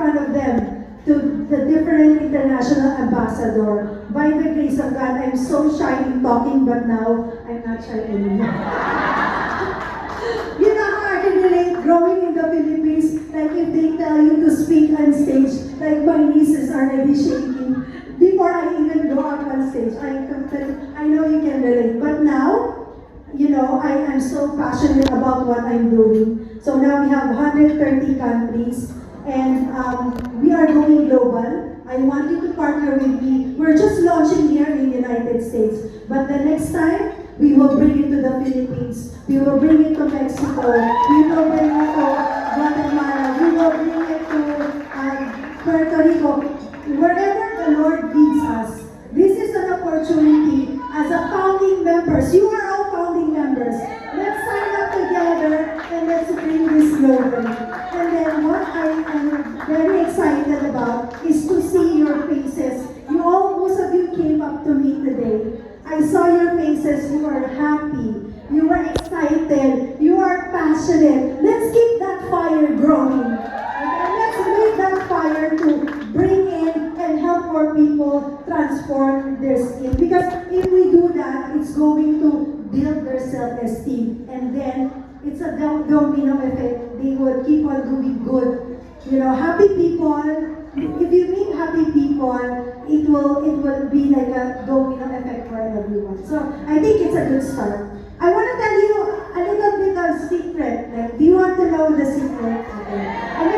one of them to the different international ambassador. By the grace of God, I'm so shy in talking, but now I'm not shy anymore. You know how I can relate growing in the Philippines, like if they tell you to speak on stage, like my nieces are already shaking. Before I even go up on stage, I know you can relate. But now, you know, I am so passionate about what I'm doing. So now we have 130 countries, and we are going global. I want you to partner with me. We're just launching here in the United States. But the next time, we will bring it to the Philippines. We will bring it to Mexico. We will bring it to Guatemala. We will bring it to Puerto Rico. Wherever the Lord leads us. This is an opportunity as a founding members. You are all founding members. Let's sign up together and let's bring this global. And then what I am very excited about is to see your faces. Most of you came up to me today. I saw your faces. You are happy. You are excited. You are passionate. Let's keep that fire growing. Okay? Let's make that fire to bring in and help more people transform their skin. Because if we do that, it's going to build their self-esteem. And then it's a domino effect. They will keep on doing good. You know, happy people, if you meet happy people, it will be like a domino effect for everyone. So I think it's a good start. I want to tell you a little bit of secret. Like, do you want to know the secret? Okay.